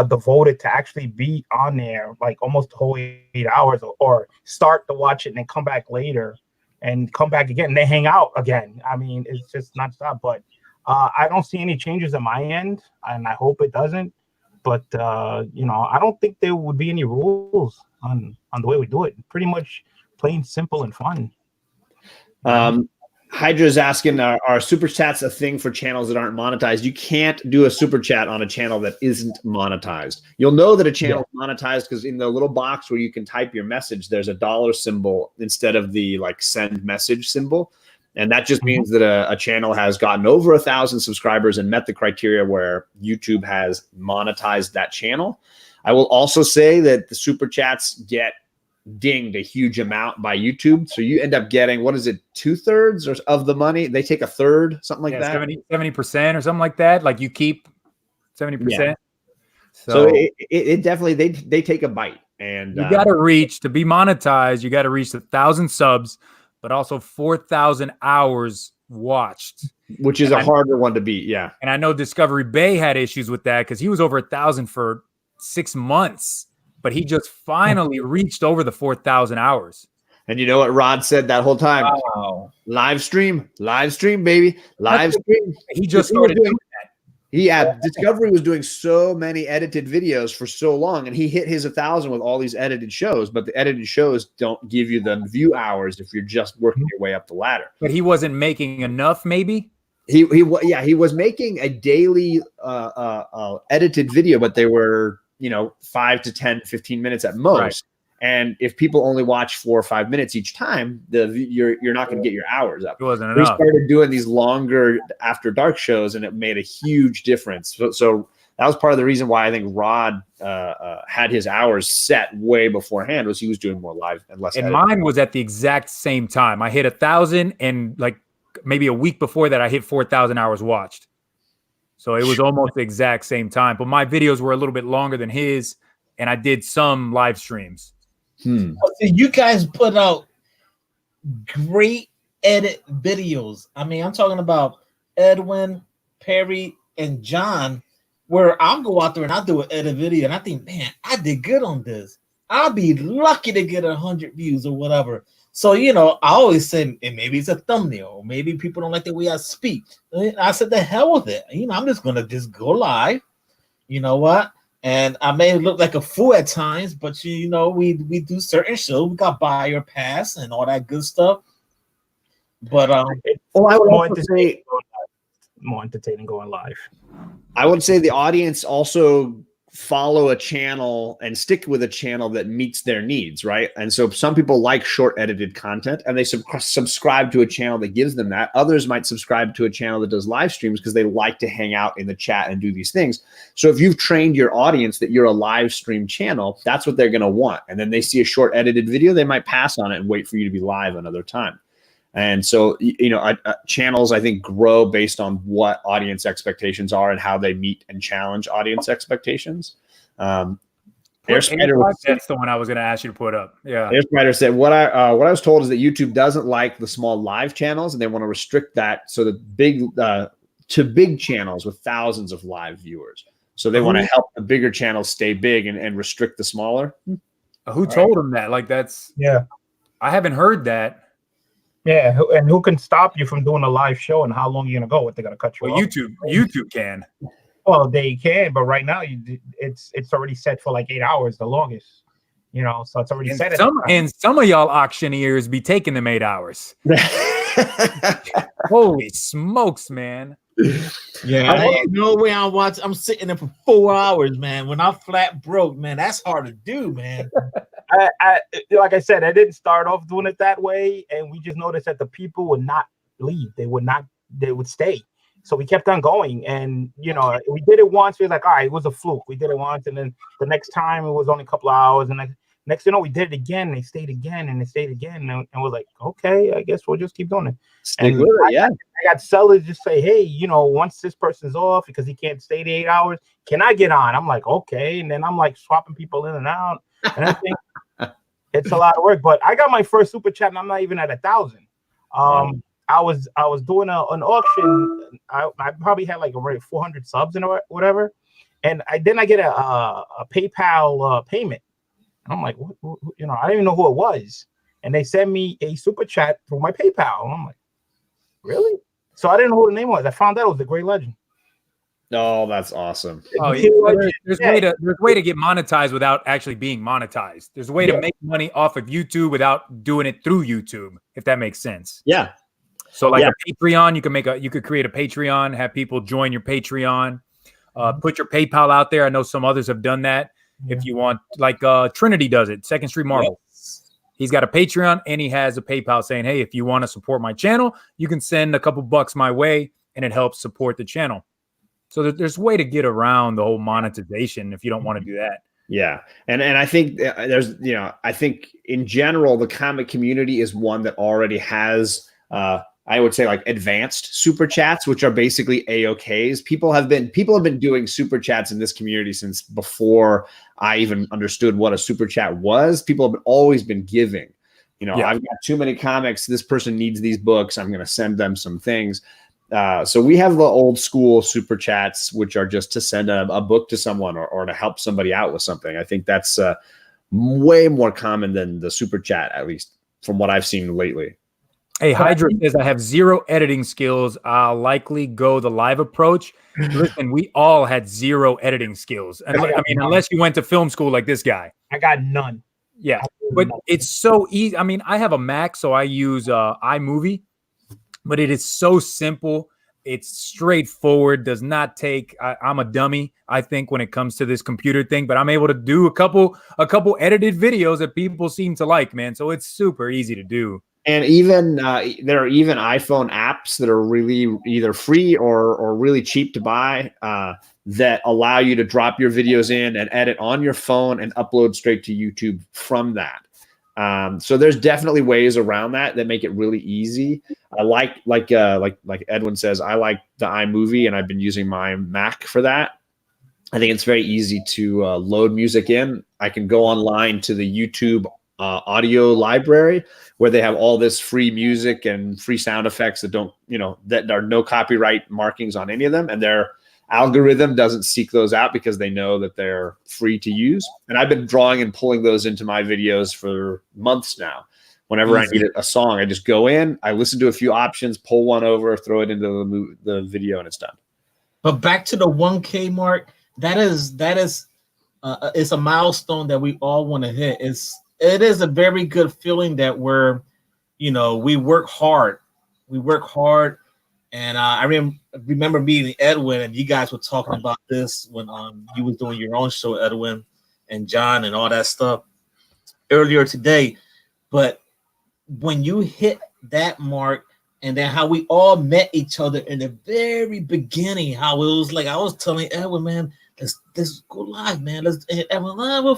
devoted to actually be on there, like almost the whole 8 hours, or start to watch it and then come back later. And come back again, and they hang out again. I mean, it's just nonstop. But I don't see any changes on my end, and I hope it doesn't. But I don't think there would be any rules on the way we do it. Pretty much plain simple and fun. Hydra's asking, are super chats a thing for channels that aren't monetized? You can't do a super chat on a channel that isn't monetized. You'll know that a channel is monetized because in the little box where you can type your message, there's a dollar symbol instead of the like send message symbol. And that just means that a channel has gotten over 1,000 subscribers and met the criteria where YouTube has monetized that channel. I will also say that the super chats get dinged a huge amount by YouTube. So you end up getting, what is it, 2/3 of the money? They take 1/3, something like that. 70% or something like that. Like you keep 70%. Yeah. So it definitely, they take a bite. And you got to reach, to be monetized, you got to reach 1,000 subs, but also 4,000 hours watched. Which is a harder one to beat. Yeah. And I know Discovery Bay had issues with that because he was over 1,000 for 6 months. But he just finally reached over the 4,000 hours. And you know what Rod said that whole time? Wow. Live stream, baby. Live stream. He just started doing that. Discovery was doing so many edited videos for so long, and he hit his 1,000 with all these edited shows. But the edited shows don't give you the view hours if you're just working your way up the ladder. But he wasn't making enough, maybe? He was making a daily edited video, but they were 5 to 10, 15 minutes at most. Right. And if people only watch 4 or 5 minutes each time, you're not going to get your hours up. It wasn't we enough. Started doing these longer after dark shows, and it made a huge difference. So that was part of the reason why I think Rod had his hours set way beforehand, was he was doing more live and less. And mine was at the exact same time. I hit 1,000, and like maybe a week before that, I hit 4,000 hours watched. So it was almost the exact same time, but my videos were a little bit longer than his, and I did some live streams. You guys put out great edit videos. I mean, I'm talking about Edwin, Perry, and John, where I'll go out there and I'll do an edit video, and I think, man, I did good on this. I'll be lucky to get 100 views or whatever. So, I always say, and maybe it's a thumbnail, or maybe people don't like the way I speak. I said, the hell with it. I'm just going to just go live. You know what? And I may look like a fool at times, but, we do certain shows. We got buyer pass and all that good stuff. But I would also say more entertaining going live. I would say the audience also follow a channel and stick with a channel that meets their needs, right? And so some people like short edited content, and they subscribe to a channel that gives them that. Others might subscribe to a channel that does live streams because they like to hang out in the chat and do these things. So if you've trained your audience that you're a live stream channel, that's what they're going to want. And then they see a short edited video, they might pass on it and wait for you to be live another time. And so, channels, I think, grow based on what audience expectations are and how they meet and challenge audience expectations. That's the one I was going to ask you to put up. Yeah. Air Spider said, what I was told is that YouTube doesn't like the small live channels, and they want to restrict that so that big channels with thousands of live viewers. So they want to help the bigger channels stay big and restrict the smaller. Who told them that? Like, I haven't heard that. Yeah, and who can stop you from doing a live show, and how long you're gonna go? What, they're gonna cut you off? YouTube can. Well, they can, but right now it's already set for like 8 hours, the longest. So it's already set. And some of y'all auctioneers be taking them 8 hours. Holy smokes, man! Yeah, ain't no way I'm sitting there for 4 hours, man. When I'm flat broke, man, that's hard to do, man. I like I said, I didn't start off doing it that way, and we just noticed that the people would not leave. They would stay. So we kept on going, and we did it once. We were like, all right, it was a fluke. We did it once, and then the next time it was only a couple of hours, and Next thing you know, we did it again. They stayed again, and they stayed again, and we're like, okay, I guess we'll just keep doing it. Stick with it, yeah. I got sellers just say, hey, you know, once this person's off because he can't stay the 8 hours, can I get on? I'm like, okay, and then I'm like swapping people in and out, and I think it's a lot of work. But I got my first super chat, and I'm not even at 1,000. Wow. I was doing an auction. I probably had like already 400 subs and whatever, and I get a PayPal payment. And I'm like, what, you know, I didn't even know who it was, and they sent me a super chat through my PayPal, and I'm like, really? So I didn't know who the name was. I found out it was the Great Legend. Oh, that's awesome. Oh, yeah. There's way to get monetized without actually being monetized. There's a way to make money off of YouTube without doing it through YouTube, if that makes sense. Yeah. So like a Patreon, you could create a Patreon, have people join your Patreon, put your PayPal out there. I know some others have done that. If you want, like Trinity does it, Second Street Marvel. Yes. He's got a Patreon and he has a PayPal saying, hey, if you want to support my channel, you can send a couple bucks my way and it helps support the channel. So there's a way to get around the whole monetization if you don't want to do that. Yeah. And I think there's, you know, I think in general, the comic community is one that already has, I would say, like advanced super chats, which are basically AOKs. People have been doing super chats in this community since before I even understood what a super chat was. People have always been giving, you know, I've got too many comics. This person needs these books. I'm going to send them some things. So we have the old school super chats, which are just to send a book to someone or to help somebody out with something. I think that's way more common than the super chat, at least from what I've seen lately. Hey, Hydra says, I have zero editing skills. I'll likely go the live approach. Listen, we all had zero editing skilles. I mean, unless you went to film school like this guy. I got none. Yeah, but it's so easy. I mean, I have a Mac, so I use iMovie, but it is so simple. It's straightforward, does not take, I'm a dummy, I think, when it comes to this computer thing, but I'm able to do a couple edited videos that people seem to like, man. So it's super easy to do. And even there are even iPhone apps that are really either free or really cheap to buy that allow you to drop your videos in and edit on your phone and upload straight to YouTube from that. So there's definitely ways around that make it really easy. Like Edwin says, I like the iMovie, and I've been using my Mac for that. I think it's very easy to load music in. I can go online to the YouTube audio library where they have all this free music and free sound effects that don't, you know, that are no copyright markings on any of them, and their algorithm doesn't seek those out because they know that they're free to use. And I've been drawing and pulling those into my videos for months now. Whenever I need a song, I just go in, I listen to a few options, pull one over, throw it into the video, and it's done. But back to the 1K mark, that is it's a milestone that we all want to hit. It is a very good feeling that we're, you know, we work hard. And I remember meeting Edwin, and you guys were talking about this when you was doing your own show, Edwin and John and all that stuff earlier today. But when you hit that mark, and then how we all met each other in the very beginning, how it was like I was telling Edwin, man, let's go live, man. We'll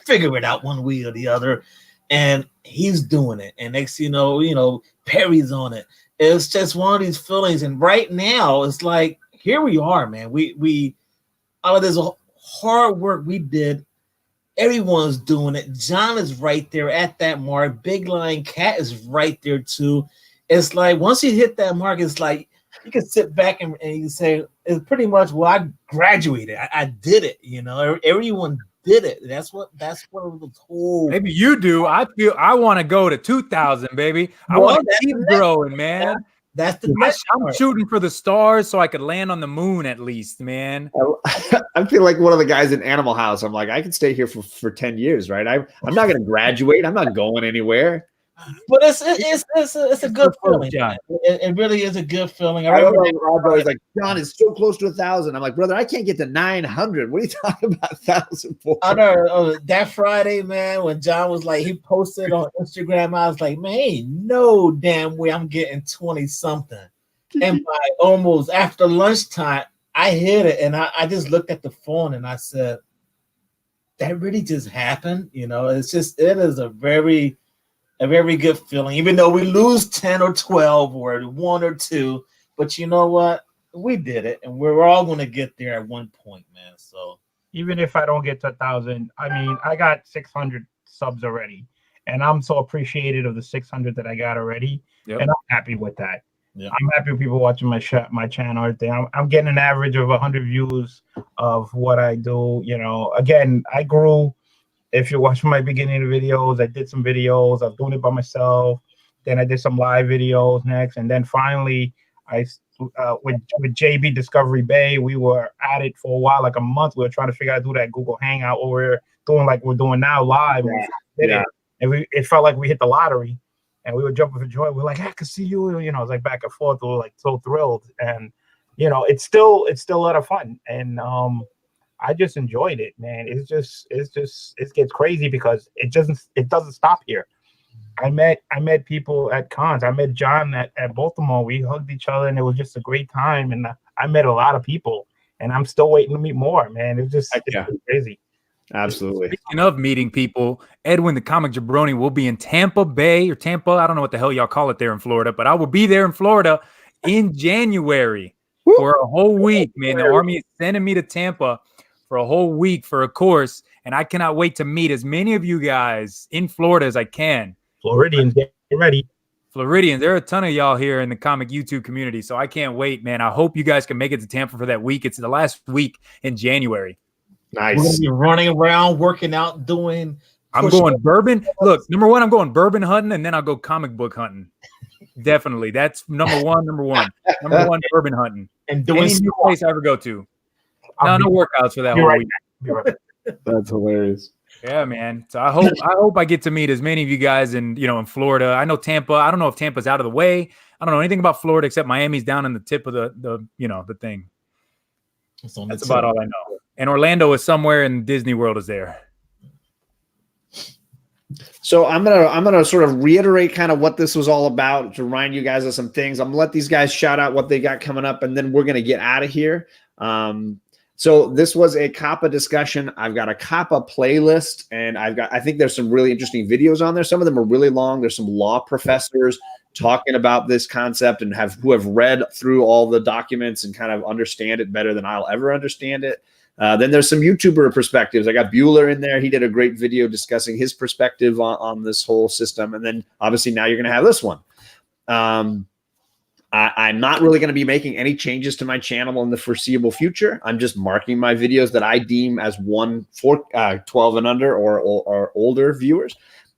figure it out one way or the other. And he's doing it. And next you know, Perry's on it. It's just one of these feelings. And right now, it's like, here we are, man. We all of this hard work we did, everyone's doing it. John is right there at that mark. Big Lion Cat is right there too. It's like once you hit that mark, it's like you can sit back and you say, it's pretty much, well, I graduated. I did it. You know, everyone did it. That's what it was whole. Maybe you do. I feel I want to go to 2,000, baby. I want to keep growing, man. That's the next I'm part. shooting for the stars so I could land on the moon at least, man. I feel like one of the guys in Animal House. I'm like, I can stay here for 10 years, right? I'm not going to graduate. I'm not going anywhere. But it's a good feeling. It really is a good feeling. I remember Rob was like, John is so close to 1,000. I'm like, brother, I can't get to 900. What are you talking about 1,000 for? I know that Friday, man, when John was like, he posted on Instagram, I was like, man, ain't no damn way I'm getting 20 something. And by almost after lunchtime, I hit it, and I just looked at the phone and I said, that really just happened. You know, it is a very good feeling, even though we lose 10 or 12 or 1 or 2. But you know what? We did it, and we're all going to get there at one point, man. So even if I don't get to 1,000, I mean, I got 600 subs already, and I'm so appreciative of the 600 that I got already, and I'm happy with that. Yeah. I'm happy with people watching my channel. Everything. I'm getting an average of 100 views of what I do. You know, again, I grew. If you watch my beginning of videos, I did some videos. I was doing it by myself. Then I did some live videos next, and then finally, with JB Discovery Bay, we were at it for a while, like a month. We were trying to figure out how to do that Google Hangout, what we're doing, like we're doing now, live. Yeah. And it felt like we hit the lottery, and we were jumping for joy. We're like, I can see you. You know, it's like back and forth. We were like so thrilled, and you know, it's still a lot of fun, and I just enjoyed it, man. It gets crazy because it doesn't stop here. I met people at cons. I met John at Baltimore. We hugged each other, and it was just a great time. And I met a lot of people, and I'm still waiting to meet more, man. It's crazy. Absolutely. Speaking of meeting people, Edwin the Comic Jabroni will be in Tampa Bay or Tampa. I don't know what the hell y'all call it there in Florida, but I will be there in Florida in January for a whole week, man. The Army is sending me to Tampa for a whole week for a course, and I cannot wait to meet as many of you guys in Florida as I can. Floridians, get ready. Floridians, there are a ton of y'all here in the comic YouTube community, so I can't wait, man. I hope you guys can make it to Tampa for that week. It's the last week in January. Nice. We're gonna be running around, working out, doing. I'm going bourbon. Look, number one, I'm going bourbon hunting, and then I'll go comic book hunting. Definitely, that's number one. Number one, bourbon hunting. And doing any new place I ever go to. No workouts for that whole week. That's hilarious. Yeah, man. So I hope I get to meet as many of you guys in Florida. I know Tampa. I don't know if Tampa's out of the way. I don't know anything about Florida except Miami's down in the tip of the thing. That's about all I know. And Orlando is somewhere, and Disney World is there. So I'm gonna sort of reiterate kind of what this was all about to remind you guys of some things. I'm gonna let these guys shout out what they got coming up, and then we're gonna get out of here. So this was a Coppa discussion. I've got a Coppa playlist, and I think there's some really interesting videos on there. Some of them are really long. There's some law professors talking about this concept and who have read through all the documents and kind of understand it better than I'll ever understand it. Then there's some YouTuber perspectives. I got Bueller in there. He did a great video discussing his perspective on this whole system. And then obviously now you're going to have this one. I'm not really going to be making any changes to my channel in the foreseeable future. I'm just marking my videos that I deem as one for 12 and under or older viewers.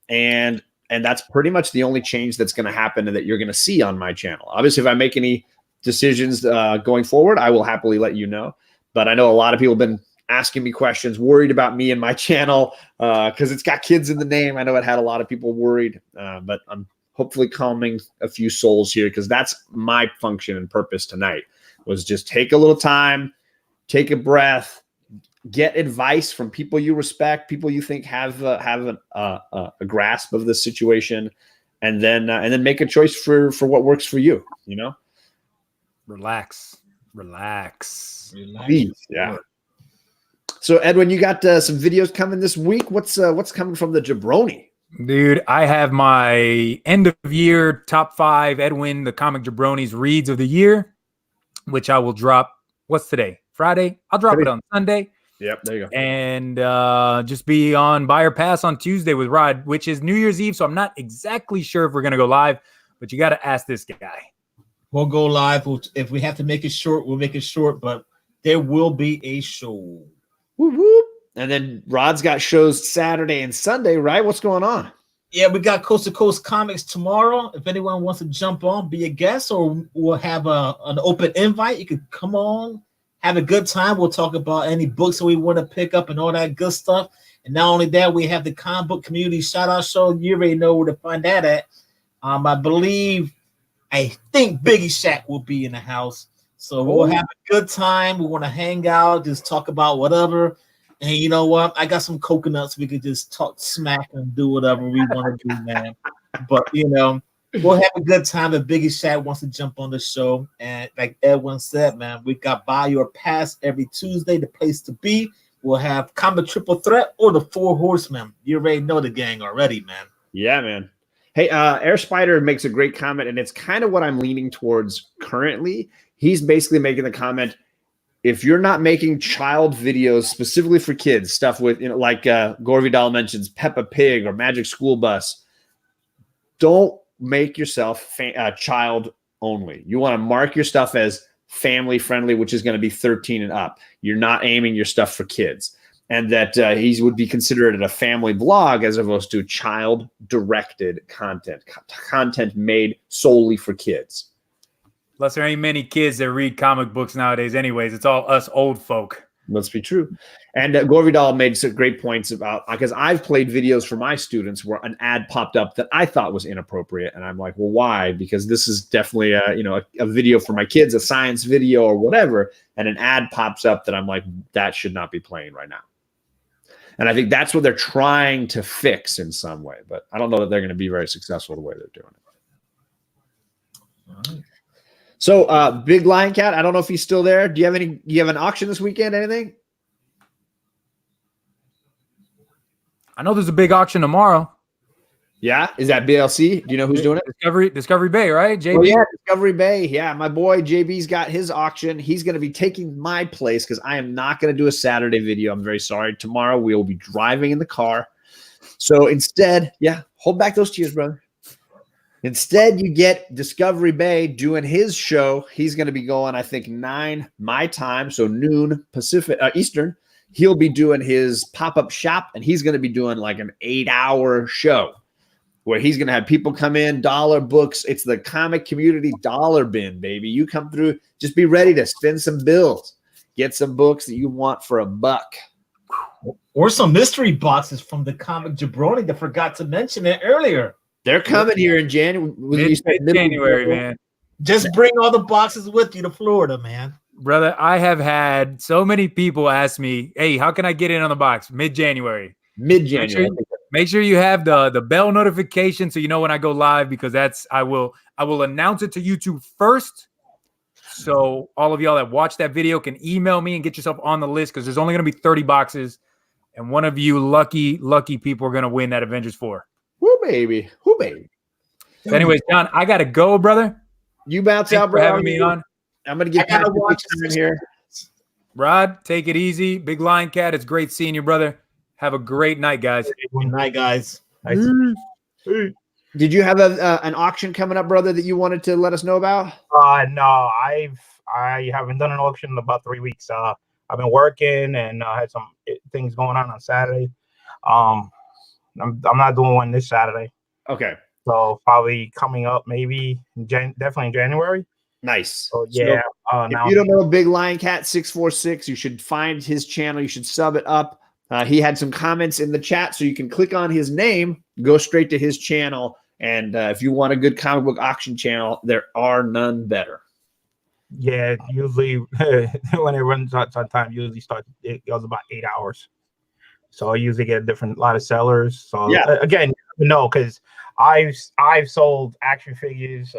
And that's pretty much the only change that's going to happen and that you're going to see on my channel. Obviously, if I make any decisions going forward, I will happily let you know. But I know a lot of people have been asking me questions, worried about me and my channel because it's got kids in the name. I know it had a lot of people worried, but I'm hopefully calming a few souls here because that's my function and purpose tonight was just take a little time, take a breath, get advice from people you respect, people you think have a grasp of the situation, and then make a choice for what works for you. Relax. Please, yeah. So Edwin, you got some videos coming this week. What's coming from the Jabroni? Dude, I have my end of year top 5 Edwin the Comic Jabroni's reads of the year, which I will drop. What's today? Friday? I'll drop it on Sunday. Yep, there you go. And just be on Buy or Pass on Tuesday with Rod, which is New Year's Eve. So I'm not exactly sure if we're going to go live, but you got to ask this guy. We'll go live. If we have to make it short, we'll make it short, but there will be a show. Whoop, whoop. And then Rod's got shows Saturday and Sunday, right? What's going on? Yeah, we got Coast to Coast Comics tomorrow. If anyone wants to jump on, be a guest, or we'll have an open invite. You can come on, have a good time. We'll talk about any books that we want to pick up and all that good stuff. And not only that, we have the comic book community shout out show. You already know where to find that at. I think Biggie Shack will be in the house. So we'll have a good time. We want to hang out, just talk about whatever. And you know what? I got some coconuts. We could just talk smack and do whatever we want to do, man. But, we'll have a good time if Biggie Shack wants to jump on the show. And like Edwin said, man, we got Buy Your Pass every Tuesday, the place to be. we'll have Comic Triple Threat or the Four Horsemen. You already know the gang already, man. Yeah, man. Hey, Air Spider makes a great comment, and it's kind of what I'm leaning towards currently. He's basically making the comment, if you're not making child videos specifically for kids, stuff with, like Gore Vidal mentions Peppa Pig or Magic School Bus, don't make yourself child only. You want to mark your stuff as family friendly, which is going to be 13 and up. You're not aiming your stuff for kids. And that he would be considered a family vlog as opposed to child-directed content made solely for kids. Plus, there ain't many kids that read comic books nowadays anyways. It's all us old folk. Must be true. And Gore Vidal made some great points about, because I've played videos for my students where an ad popped up that I thought was inappropriate. And I'm like, well, why? Because this is definitely a video for my kids, a science video or whatever. And an ad pops up that I'm like, that should not be playing right now. And I think that's what they're trying to fix in some way. But I don't know that they're going to be very successful the way they're doing it. All right. So Big Lion Cat, I don't know if he's still there. Do you have an auction this weekend? Anything? I know there's a big auction tomorrow. Yeah, is that BLC? Do you know who's doing it? Discovery Bay, right? JB? Oh, yeah, Discovery Bay. Yeah, my boy JB's got his auction. He's going to be taking my place because I am not going to do a Saturday video. I'm very sorry. Tomorrow we will be driving in the car. So instead, hold back those tears, brother. Instead, you get Discovery Bay doing his show. He's going to be going, I think, 9 my time, so noon Pacific Eastern. He'll be doing his pop-up shop, and he's going to be doing like an 8-hour show where he's going to have people come in, dollar books. It's the comic community dollar bin, baby. You come through, just be ready to spend some bills. Get some books that you want for $1. Or some mystery boxes from the comic jabroni that forgot to mention it earlier. They're coming here in January. Mid-January, man. Just bring all the boxes with you to Florida, man. Brother, I have had so many people ask me, hey, how can I get in on the box? Mid-January. Mid-January. Make sure you have the bell notification so you know when I go live, because I will announce it to YouTube first. So all of y'all that watch that video can email me and get yourself on the list, because there's only going to be 30 boxes. And one of you lucky people are going to win that Avengers 4. Woo, baby. Woo, baby. So anyways, John, I got to go, brother. You bounce Thanks out, bro. for having me on. I'm going to get gotta watch in here. Rod, take it easy. Big Lion Cat, it's great seeing you, brother. Have a great night, guys. Good night, guys. Did you have an auction coming up, brother, that you wanted to let us know about? No, I haven't done an auction in about 3 weeks. I've been working and had some things going on Saturday. I'm not doing one this Saturday. Okay. So probably coming up, maybe definitely in January. Nice. So yeah. So, if you don't know Big Lion Cat 646, you should find his channel. You should sub it up. He had some comments in the chat, so you can click on his name, go straight to his channel. And if you want a good comic book auction channel, there are none better. Yeah, usually when it runs out on time, it goes about 8 hours. So I usually get a lot of sellers. So again, no, because I've sold action figures,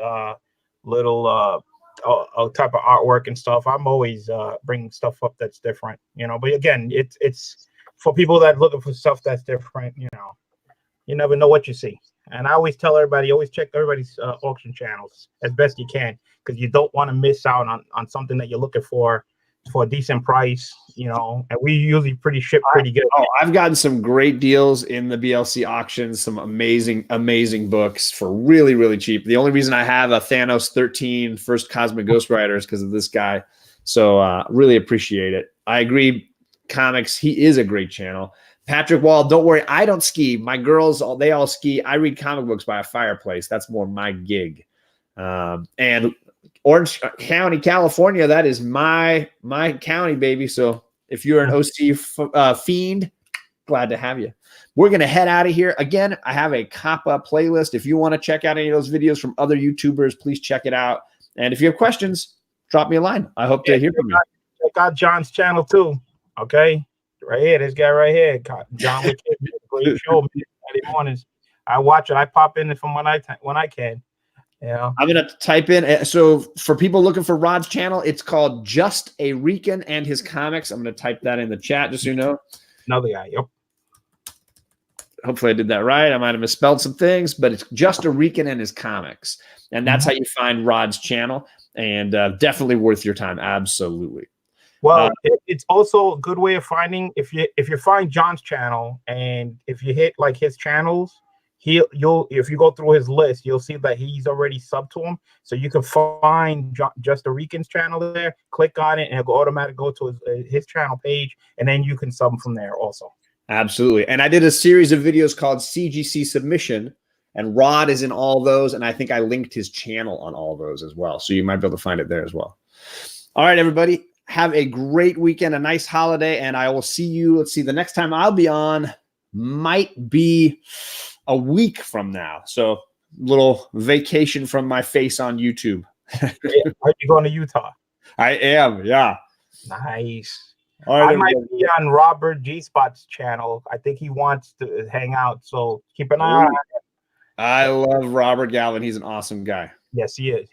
little type of artwork and stuff. I'm always bringing stuff up that's different, But again, it's for people that are looking for stuff that's different. You never know what you see. And I always tell everybody, always check everybody's auction channels as best you can, because you don't want to miss out on something that you're looking for a decent price, and we usually ship pretty good. Oh, I've gotten some great deals in the BLC auctions, some amazing books for really, really cheap. The only reason I have a Thanos 13 First Cosmic Ghost Rider is because of this guy. So really appreciate it. I agree. Comics, he is a great channel. Patrick Wall, don't worry, I don't ski. My girls, they all ski. I read comic books by a fireplace. That's more my gig. And Orange County, California, that is my county, baby. So if you're an OC fiend, glad to have you. We're going to head out of here. Again, I have a Coppa playlist. If you want to check out any of those videos from other YouTubers, please check it out. And if you have questions, drop me a line. I hope to hear from you. Check out John's channel too. Okay. Right here, this guy right here, John. Great show. Mornings. I watch it. I pop in it from when I can. Yeah. I'm gonna type in. So for people looking for Rod's channel, it's called Just a Rican and His Comics. I'm gonna type that in the chat just so you know. Another guy. Yep. Hopefully I did that right. I might have misspelled some things, but it's Just a Rican and His Comics, and that's how you find Rod's channel. And definitely worth your time. Absolutely. Well, it's also a good way of finding if you find John's channel, and if you hit like his channels, you'll if you go through his list, you'll see that he's already subbed to him. So you can find Just a Rican's channel there, click on it, and it'll automatically go to his channel page, and then you can sub from there also. Absolutely. And I did a series of videos called CGC Submission, and Rod is in all those, and I think I linked his channel on all those as well. So you might be able to find it there as well. All right, everybody. Have a great weekend, a nice holiday, and I will see you. Let's see, the next time I'll be on might be a week from now. So little vacation from my face on YouTube. Are you going to Utah? I am, yeah. Nice. All right, I might be on Robert G Spot's channel. I think he wants to hang out, so keep an eye on him. I love Robert Galvin. He's an awesome guy. Yes, he is.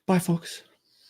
Bye, folks.